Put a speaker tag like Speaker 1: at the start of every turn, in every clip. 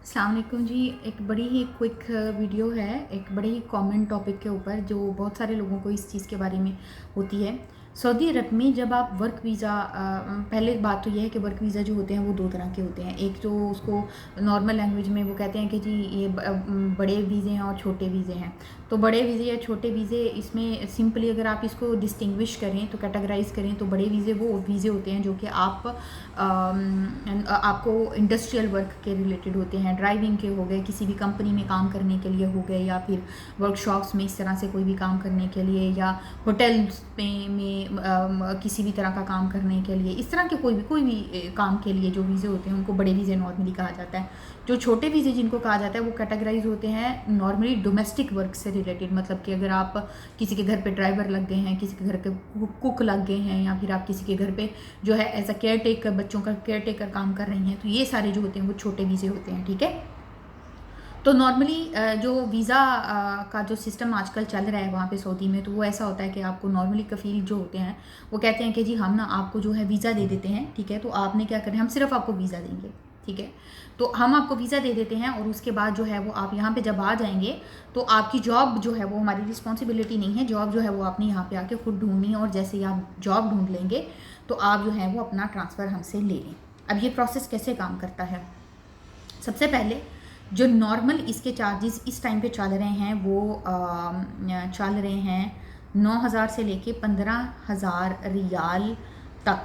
Speaker 1: अस्सलाम वालेकुम जी। एक बड़ी ही क्विक वीडियो है, एक बड़े ही कॉमन टॉपिक के ऊपर जो बहुत सारे लोगों को इस चीज़ के बारे में होती है। सऊदी अरब में जब आप वर्क वीज़ा, पहले बात तो ये है कि वर्क वीज़ा जो होते हैं वो दो तरह के होते हैं। एक जो उसको नॉर्मल लैंग्वेज में वो कहते हैं कि जी ये बड़े वीज़े हैं और छोटे वीज़े हैं। तो बड़े वीज़े या छोटे वीज़े, इसमें सिंपली अगर आप इसको डिस्टिंग्विश करें तो कैटेगराइज करें तो बड़े वीज़े वो वीज़े होते हैं जो कि आपको इंडस्ट्रियल वर्क के रिलेटेड होते हैं, ड्राइविंग के हो गए, किसी भी कंपनी में काम करने के लिए हो गए, या फिर वर्कशॉप्स में इस तरह से कोई भी काम करने के लिए, या होटल्स में किसी भी तरह का काम करने के लिए, इस तरह के कोई भी काम के लिए जो वीज़े होते हैं उनको बड़े वीज़े नॉर्मली कहा जाता है। जो छोटे वीज़े जिनको कहा जाता है वो कैटेगराइज होते हैं नॉर्मली डोमेस्टिक वर्क से रिलेटेड, मतलब कि अगर आप किसी के घर पे ड्राइवर लग गए हैं, किसी के घर के कुक लग गए हैं, या फिर आप किसी के घर पे जो है एज अ केयर टेकर, बच्चों का केयर टेकर काम कर रही हैं, तो ये सारे जो होते हैं वो छोटे वीज़े होते हैं। ठीक है, तो नॉर्मली जो वीज़ा का जो सिस्टम आजकल चल रहा है वहाँ पे सऊदी में, तो वो ऐसा होता है कि आपको नॉर्मली कफ़ील जो होते हैं वो कहते हैं कि जी हम ना आपको जो है वीज़ा दे देते हैं। ठीक है, तो आपने क्या करना है, हम सिर्फ आपको वीज़ा देंगे। ठीक है, तो हम आपको वीज़ा दे देते हैं और उसके बाद जो है वो आप यहाँ पे जब आ जाएंगे तो आपकी जॉब जो है वो हमारी रिस्पॉन्सिबिलिटी नहीं है। जॉब जो है वो आपने यहाँ पे आके खुद ढूंढनी है, और जैसे ही आप जॉब ढूंढ लेंगे तो आप जो है वो अपना ट्रांसफ़र हमसे ले लें। अब ये प्रोसेस कैसे काम करता है, सबसे पहले जो नॉर्मल इसके चार्जेस इस टाइम पे चल रहे हैं वो चल रहे हैं 9,000 से लेके 15,000 रियाल तक,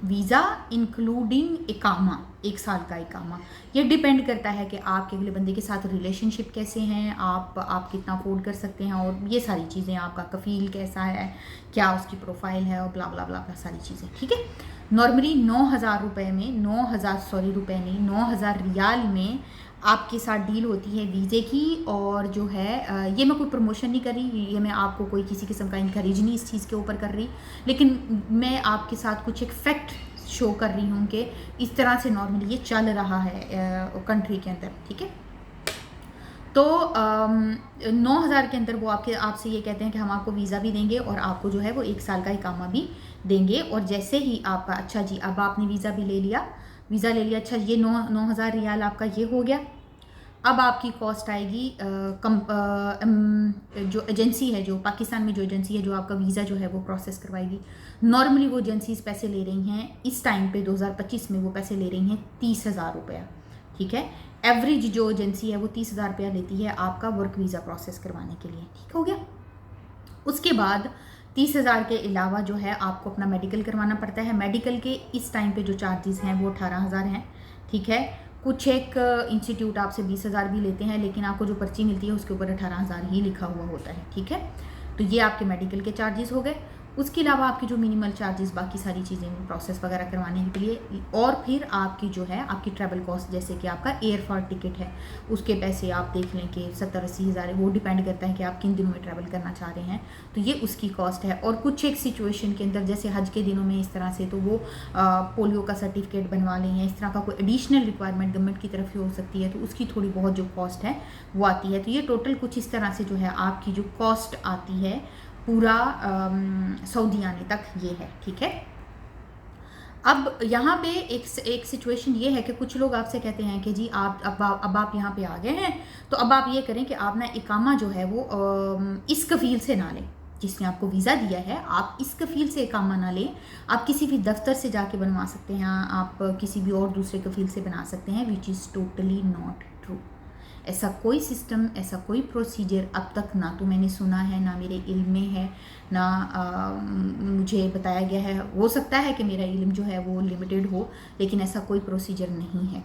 Speaker 1: वीज़ा इंक्लूडिंग इकामा, एक साल का इकामा। ये डिपेंड करता है कि आपके अगले बंदे के साथ रिलेशनशिप कैसे हैं, आप कितना अफोर्ड कर सकते हैं, और ये सारी चीज़ें, आपका कफ़ील कैसा है, क्या उसकी प्रोफाइल है, और ब्ला ब्ला ब्ला ब्ला सारी चीज़ें। ठीक है, नॉर्मली 9,000 रुपये में, 9,000 सॉरी रुपये नहीं, 9,000 रियाल में आपके साथ डील होती है वीज़े की। और जो है ये मैं कोई प्रमोशन नहीं कर रही, ये मैं आपको कोई किसी किस्म का इंकरेज नहीं इस चीज़ के ऊपर कर रही, लेकिन मैं आपके साथ कुछ एक फैक्ट शो कर रही हूँ कि इस तरह से नॉर्मली ये चल रहा है कंट्री के अंदर। ठीक है, तो 9,000 के अंदर वो आपसे ये कहते हैं कि हम आपको वीज़ा भी देंगे और आपको जो है वो एक साल का इकामा भी देंगे। और जैसे ही आपका, अच्छा जी अब आपने वीज़ा भी ले लिया, वीज़ा ले लिया, अच्छा ये 9,000 रियाल आपका ये हो गया। अब आपकी कॉस्ट आएगी जो एजेंसी है, जो पाकिस्तान में जो एजेंसी है जो आपका वीज़ा जो है वो प्रोसेस करवाएगी। नॉर्मली वो एजेंसीज पैसे ले रही हैं इस टाइम पे 2025 में, वो पैसे ले रही हैं 30,000 रुपया। ठीक है, एवरेज जो एजेंसी है वो 30,000 रुपया लेती है आपका वर्क वीज़ा प्रोसेस करवाने के लिए। ठीक हो गया, उसके बाद 30,000 के अलावा जो है आपको अपना मेडिकल करवाना पड़ता है। मेडिकल के इस टाइम पे जो चार्जेस हैं वो 18,000 हैं। ठीक है, कुछ एक इंस्टीट्यूट आपसे 20,000 भी लेते हैं, लेकिन आपको जो पर्ची मिलती है उसके ऊपर 18,000 ही लिखा हुआ होता है। ठीक है, तो ये आपके मेडिकल के चार्जेस हो गए। उसके अलावा आपके जो मिनिमल चार्जेस, बाकी सारी चीज़ें प्रोसेस वगैरह करवाने के लिए, और फिर आपकी जो है आपकी ट्रैवल कॉस्ट, जैसे कि आपका एयरफॉर टिकट है उसके पैसे आप देख लें कि 70-80 हज़ार है, वो डिपेंड करता है कि आप किन दिनों में ट्रैवल करना चाह रहे हैं, तो ये उसकी कॉस्ट है। और कुछ एक सिचुएशन के अंदर, जैसे हज के दिनों में इस तरह से, तो वो पोलियो का सर्टिफिकेट बनवा लें, या इस तरह का कोई एडिशनल रिक्वायरमेंट गवर्नमेंट की तरफ से हो सकती है, तो उसकी थोड़ी बहुत जो कॉस्ट है वो आती है। तो ये टोटल कुछ इस तरह से जो है आपकी जो कॉस्ट आती है पूरा सऊदी आने तक ये है। ठीक है, अब यहाँ पे एक सिचुएशन ये है कि कुछ लोग आपसे कहते हैं कि जी आप अब आप यहाँ पे आ गए हैं, तो अब आप ये करें कि आप ना इकामा जो है वो इस कफ़ील से ना लें, जिसने आपको वीज़ा दिया है आप इस कफ़ील से इकामा ना लें। आप किसी भी दफ्तर से जाके बनवा सकते हैं, आप किसी भी और दूसरे कफ़ील से बना सकते हैं, which is totally not true. ऐसा कोई सिस्टम, ऐसा कोई प्रोसीजर अब तक ना तो मैंने सुना है, ना मेरे इल्म में है, ना मुझे बताया गया है। हो सकता है कि मेरा इल्म जो है वो लिमिटेड हो, लेकिन ऐसा कोई प्रोसीजर नहीं है।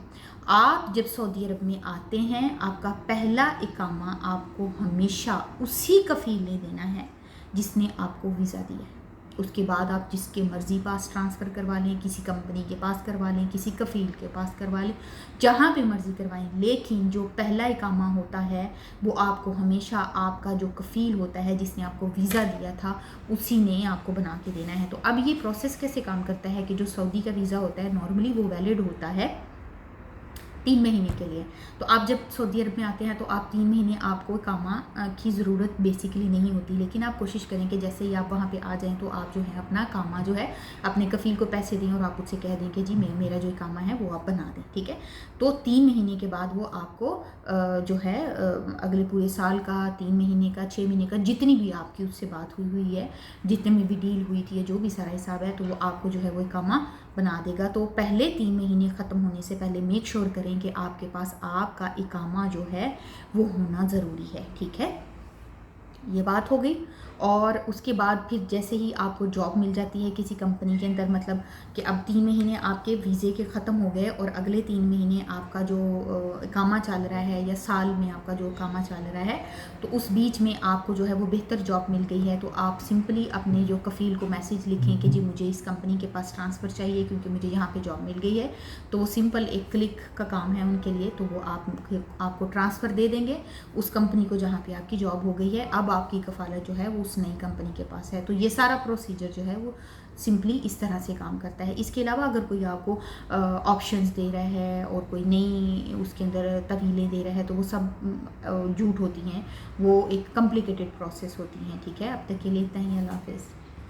Speaker 1: आप जब सऊदी अरब में आते हैं, आपका पहला इकामा आपको हमेशा उसी कफ़ील ने देना है जिसने आपको वीज़ा दिया है। उसके बाद आप जिसके मर्ज़ी पास ट्रांसफ़र करवा लें, किसी कंपनी के पास करवा लें, किसी कफ़ील के पास करवा लें, जहाँ पे मर्ज़ी करवाएं, लेकिन जो पहला इकामा होता है वो आपको हमेशा आपका जो कफ़ील होता है जिसने आपको वीज़ा दिया था उसी ने आपको बना के देना है। तो अब ये प्रोसेस कैसे काम करता है कि जो सऊदी का वीज़ा होता है नॉर्मली वो वैलिड होता है 3 महीने के लिए। तो आप जब सऊदी अरब में आते हैं तो आप 3 महीने आपको इकामा की ज़रूरत बेसिकली नहीं होती, लेकिन आप कोशिश करें कि जैसे ही आप वहाँ पे आ जाएँ तो आप जो है अपना इकामा जो है अपने कफ़ील को पैसे दें और आप उससे कह दें कि जी मेरा जो इकामा है वो आप बना दें, ठीक है। तो 3 महीने के बाद वो आपको जो है अगले पूरे साल का, 3 महीने का, 6 महीने का, जितनी भी आपकी उससे बात हुई है, जितने में भी डील हुई थी, जो भी सारा हिसाब है, तो वो आपको जो है वो इकामा बना देगा। तो पहले 3 महीने ख़त्म होने से पहले मेक श्योर करें कि आपके पास आपका इकामा जो है वो होना ज़रूरी है, ठीक है। ये बात हो गई। और उसके बाद फिर जैसे ही आपको जॉब मिल जाती है किसी कंपनी के अंदर, मतलब कि अब 3 महीने आपके वीज़े के ख़त्म हो गए और अगले 3 महीने आपका जो इकामा चल रहा है या साल में आपका जो इकामा चल रहा है, तो उस बीच में आपको जो है वो बेहतर जॉब मिल गई है, तो आप सिंपली अपने जो कफ़ील को मैसेज लिखें कि जी मुझे इस कंपनी के पास ट्रांसफ़र चाहिए क्योंकि मुझे यहाँ पे जॉब मिल गई है। तो वो सिंपल एक क्लिक का काम है उनके लिए, तो वो आपको ट्रांसफ़र दे देंगे उस कंपनी को जहाँ पे आपकी जॉब हो गई है। अब आपकी कफ़ालत जो है वो उस नई कंपनी के पास है। तो ये सारा प्रोसीजर जो है वो सिंपली इस तरह से काम करता है। इसके अलावा अगर कोई आपको ऑप्शंस दे रहा है और कोई नई उसके अंदर तवीलें दे रहा है, तो वो सब झूठ होती हैं, वो एक कॉम्प्लिकेटेड प्रोसेस होती हैं, ठीक है। अब तक के लिए इतना ही, अल्लाह हाफ़िज़।